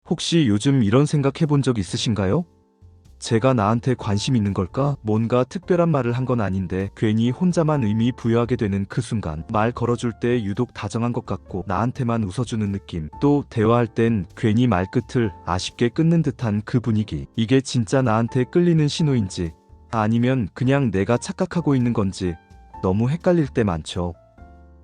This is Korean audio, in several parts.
혹시 요즘 이런 생각 해본 적 있으신가요? 제가 나한테 관심 있는 걸까? 뭔가 특별한 말을 한 건 아닌데 괜히 혼자만 의미 부여하게 되는 그 순간, 말 걸어줄 때 유독 다정한 것 같고 나한테만 웃어주는 느낌, 또 대화할 땐 괜히 말끝을 아쉽게 끊는 듯한 그 분위기, 이게 진짜 나한테 끌리는 신호인지 아니면 그냥 내가 착각하고 있는 건지 너무 헷갈릴 때 많죠.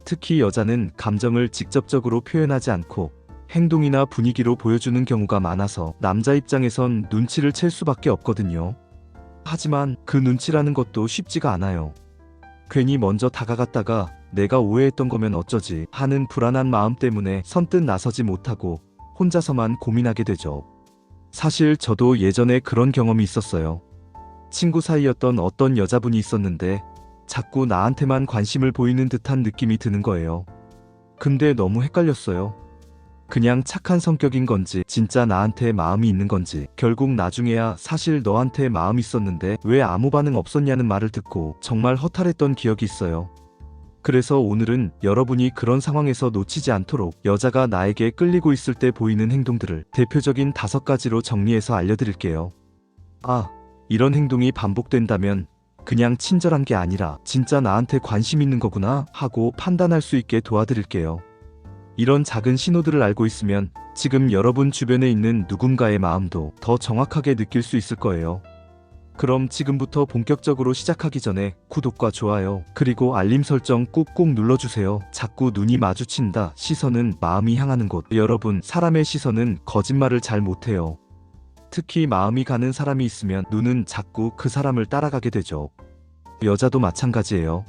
특히 여자는 감정을 직접적으로 표현하지 않고 행동이나 분위기로 보여주는 경우가 많아서 남자 입장에선 눈치를 챌 수밖에 없거든요. 하지만 그 눈치라는 것도 쉽지가 않아요. 괜히 먼저 다가갔다가 내가 오해했던 거면 어쩌지 하는 불안한 마음 때문에 선뜻 나서지 못하고 혼자서만 고민하게 되죠. 사실 저도 예전에 그런 경험이 있었어요. 친구 사이였던 어떤 여자분이 있었는데 자꾸 나한테만 관심을 보이는 듯한 느낌이 드는 거예요. 근데 너무 헷갈렸어요. 그냥 착한 성격인 건지 진짜 나한테 마음이 있는 건지. 결국 나중에야 사실 너한테 마음 있었는데 왜 아무 반응 없었냐는 말을 듣고 정말 허탈했던 기억이 있어요. 그래서 오늘은 여러분이 그런 상황에서 놓치지 않도록 여자가 나에게 끌리고 있을 때 보이는 행동들을 대표적인 5가지로 정리해서 알려드릴게요. 이런 행동이 반복된다면 그냥 친절한 게 아니라 진짜 나한테 관심 있는 거구나 하고 판단할 수 있게 도와드릴게요. 이런 작은 신호들을 알고 있으면 지금 여러분 주변에 있는 누군가의 마음도 더 정확하게 느낄 수 있을 거예요. 그럼 지금부터 본격적으로 시작하기 전에 구독과 좋아요, 그리고 알림 설정 꾹꾹 눌러주세요. 자꾸 눈이 마주친다. 시선은 마음이 향하는 곳. 여러분, 사람의 시선은 거짓말을 잘 못해요. 특히 마음이 가는 사람이 있으면 눈은 자꾸 그 사람을 따라가게 되죠. 여자도 마찬가지예요.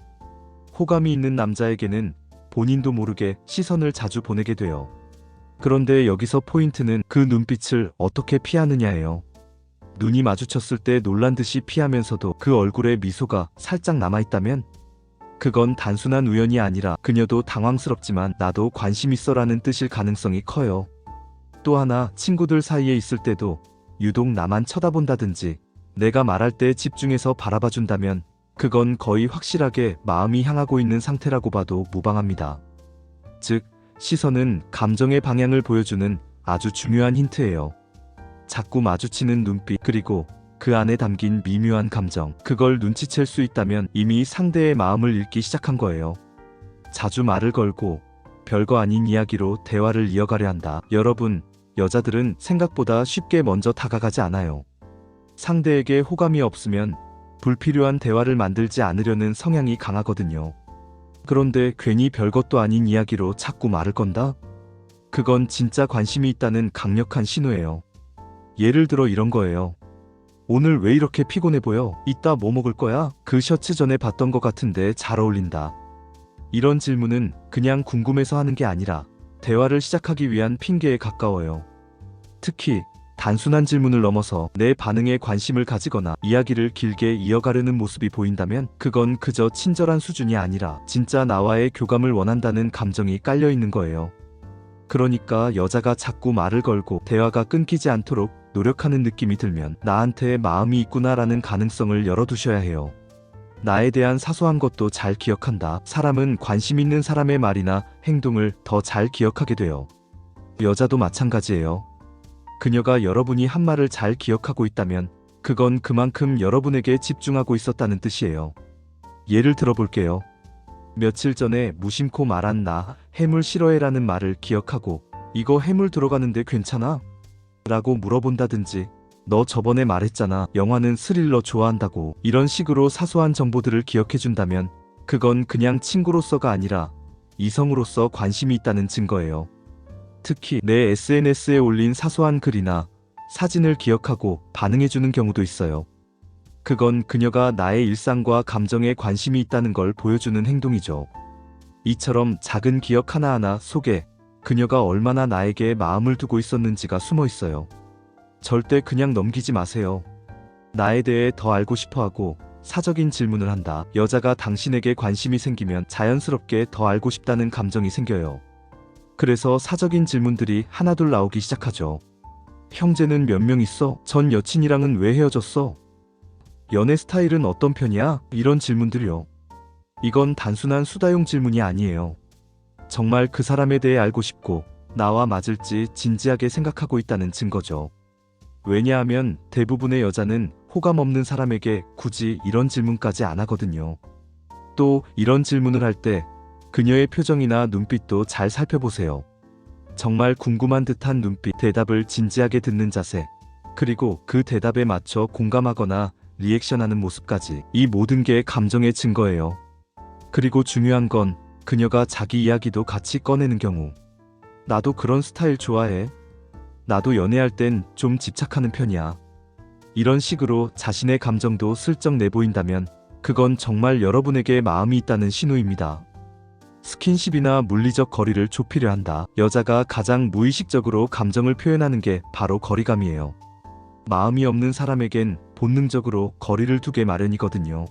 호감이 있는 남자에게는 본인도 모르게 시선을 자주 보내게 돼요. 그런데 여기서 포인트는 그 눈빛을 어떻게 피하느냐예요. 눈이 마주쳤을 때 놀란 듯이 피하면서도 그 얼굴에 미소가 살짝 남아있다면 그건 단순한 우연이 아니라 그녀도 당황스럽지만 나도 관심 있어라는 뜻일 가능성이 커요. 또 하나, 친구들 사이에 있을 때도 유독 나만 쳐다본다든지 내가 말할 때 집중해서 바라봐준다면 그건 거의 확실하게 마음이 향하고 있는 상태라고 봐도 무방합니다. 즉, 시선은 감정의 방향을 보여주는 아주 중요한 힌트예요. 자꾸 마주치는 눈빛, 그리고 그 안에 담긴 미묘한 감정, 그걸 눈치챌 수 있다면 이미 상대의 마음을 읽기 시작한 거예요. 자주 말을 걸고 별거 아닌 이야기로 대화를 이어가려 한다. 여러분, 여자들은 생각보다 쉽게 먼저 다가가지 않아요. 상대에게 호감이 없으면 불필요한 대화를 만들지 않으려는 성향이 강하거든요. 그런데 괜히 별것도 아닌 이야기로 자꾸 말을 건다? 그건 진짜 관심이 있다는 강력한 신호예요. 예를 들어 이런 거예요. 오늘 왜 이렇게 피곤해 보여? 이따 뭐 먹을 거야? 그 셔츠 전에 봤던 것 같은데 잘 어울린다. 이런 질문은 그냥 궁금해서 하는 게 아니라 대화를 시작하기 위한 핑계에 가까워요. 특히 단순한 질문을 넘어서 내 반응에 관심을 가지거나 이야기를 길게 이어가려는 모습이 보인다면 그건 그저 친절한 수준이 아니라 진짜 나와의 교감을 원한다는 감정이 깔려 있는 거예요. 그러니까 여자가 자꾸 말을 걸고 대화가 끊기지 않도록 노력하는 느낌이 들면 나한테 마음이 있구나라는 가능성을 열어두셔야 해요. 나에 대한 사소한 것도 잘 기억한다. 사람은 관심 있는 사람의 말이나 행동을 더 잘 기억하게 돼요. 여자도 마찬가지예요. 그녀가 여러분이 한 말을 잘 기억하고 있다면 그건 그만큼 여러분에게 집중하고 있었다는 뜻이에요. 예를 들어볼게요. 며칠 전에 무심코 말한 나 해물 싫어해라는 말을 기억하고 이거 해물 들어가는데 괜찮아? 라고 물어본다든지 너 저번에 말했잖아 영화는 스릴러 좋아한다고. 이런 식으로 사소한 정보들을 기억해준다면 그건 그냥 친구로서가 아니라 이성으로서 관심이 있다는 증거예요. 특히 내 SNS에 올린 사소한 글이나 사진을 기억하고 반응해주는 경우도 있어요. 그건 그녀가 나의 일상과 감정에 관심이 있다는 걸 보여주는 행동이죠. 이처럼 작은 기억 하나하나 속에 그녀가 얼마나 나에게 마음을 두고 있었는지가 숨어 있어요. 절대 그냥 넘기지 마세요. 나에 대해 더 알고 싶어하고 사적인 질문을 한다. 여자가 당신에게 관심이 생기면 자연스럽게 더 알고 싶다는 감정이 생겨요. 그래서 사적인 질문들이 하나둘 나오기 시작하죠. 형제는 몇 명 있어? 전 여친이랑은 왜 헤어졌어? 연애 스타일은 어떤 편이야? 이런 질문들이요. 이건 단순한 수다용 질문이 아니에요. 정말 그 사람에 대해 알고 싶고 나와 맞을지 진지하게 생각하고 있다는 증거죠. 왜냐하면 대부분의 여자는 호감 없는 사람에게 굳이 이런 질문까지 안 하거든요. 또 이런 질문을 할 때 그녀의 표정이나 눈빛도 잘 살펴보세요. 정말 궁금한 듯한 눈빛, 대답을 진지하게 듣는 자세, 그리고 그 대답에 맞춰 공감하거나 리액션하는 모습까지, 이 모든 게 감정의 증거예요. 그리고 중요한 건 그녀가 자기 이야기도 같이 꺼내는 경우. 나도 그런 스타일 좋아해. 나도 연애할 땐 좀 집착하는 편이야. 이런 식으로 자신의 감정도 슬쩍 내보인다면 그건 정말 여러분에게 마음이 있다는 신호입니다. 스킨십이나 물리적 거리를 좁히려 한다. 여자가 가장 무의식적으로 감정을 표현하는 게 바로 거리감이에요. 마음이 없는 사람에겐 본능적으로 거리를 두게 마련이거든요.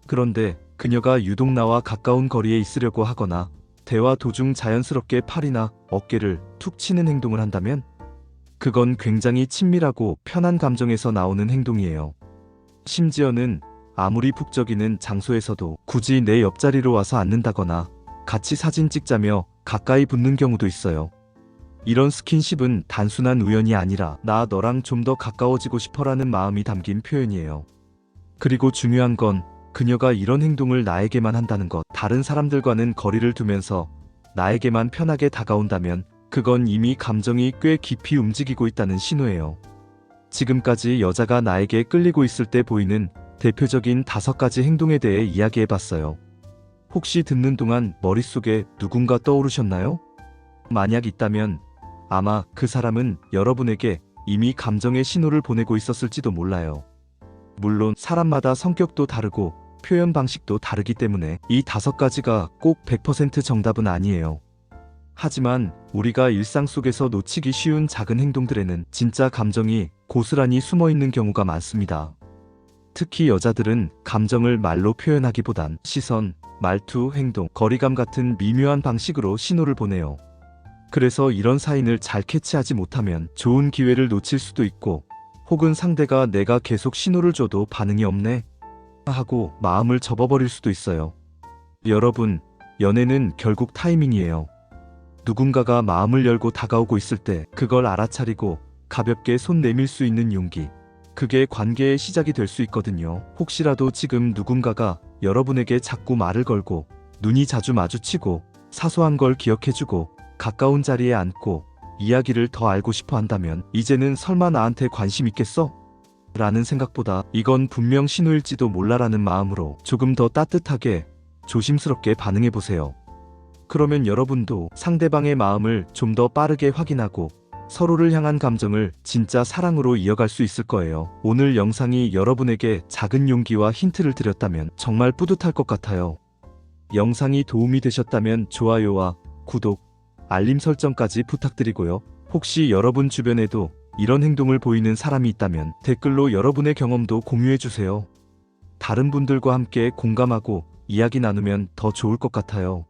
그런데 그녀가 유독 나와 가까운 거리에 있으려고 하거나 대화 도중 자연스럽게 팔이나 어깨를 툭 치는 행동을 한다면 그건 굉장히 친밀하고 편한 감정에서 나오는 행동이에요. 심지어는 아무리 북적이는 장소에서도 굳이 내 옆자리로 와서 앉는다거나 같이 사진 찍자며 가까이 붙는 경우도 있어요. 이런 스킨십은 단순한 우연이 아니라 나 너랑 좀 더 가까워지고 싶어라는 마음이 담긴 표현이에요. 그리고 중요한 건 그녀가 이런 행동을 나에게만 한다는 것, 다른 사람들과는 거리를 두면서 나에게만 편하게 다가온다면 그건 이미 감정이 꽤 깊이 움직이고 있다는 신호예요. 지금까지 여자가 나에게 끌리고 있을 때 보이는 대표적인 5가지 행동에 대해 이야기해봤어요. 혹시 듣는 동안 머릿속에 누군가 떠오르셨나요? 만약 있다면 아마 그 사람은 여러분에게 이미 감정의 신호를 보내고 있었을지도 몰라요. 물론 사람마다 성격도 다르고 표현 방식도 다르기 때문에 이 5가지가 꼭 100% 정답은 아니에요. 하지만 우리가 일상 속에서 놓치기 쉬운 작은 행동들에는 진짜 감정이 고스란히 숨어 있는 경우가 많습니다. 특히 여자들은 감정을 말로 표현하기보단 시선, 말투, 행동, 거리감 같은 미묘한 방식으로 신호를 보내요. 그래서 이런 사인을 잘 캐치하지 못하면 좋은 기회를 놓칠 수도 있고, 혹은 상대가 내가 계속 신호를 줘도 반응이 없네 하고 마음을 접어버릴 수도 있어요. 여러분, 연애는 결국 타이밍이에요. 누군가가 마음을 열고 다가오고 있을 때 그걸 알아차리고 가볍게 손 내밀 수 있는 용기, 그게 관계의 시작이 될 수 있거든요. 혹시라도 지금 누군가가 여러분에게 자꾸 말을 걸고 눈이 자주 마주치고 사소한 걸 기억해주고 가까운 자리에 앉고 이야기를 더 알고 싶어 한다면 이제는 설마 나한테 관심 있겠어? 라는 생각보다 이건 분명 신호일지도 몰라라는 마음으로 조금 더 따뜻하게 조심스럽게 반응해보세요. 그러면 여러분도 상대방의 마음을 좀 더 빠르게 확인하고 서로를 향한 감정을 진짜 사랑으로 이어갈 수 있을 거예요. 오늘 영상이 여러분에게 작은 용기와 힌트를 드렸다면 정말 뿌듯할 것 같아요. 영상이 도움이 되셨다면 좋아요와 구독, 알림 설정까지 부탁드리고요. 혹시 여러분 주변에도 이런 행동을 보이는 사람이 있다면 댓글로 여러분의 경험도 공유해주세요. 다른 분들과 함께 공감하고 이야기 나누면 더 좋을 것 같아요.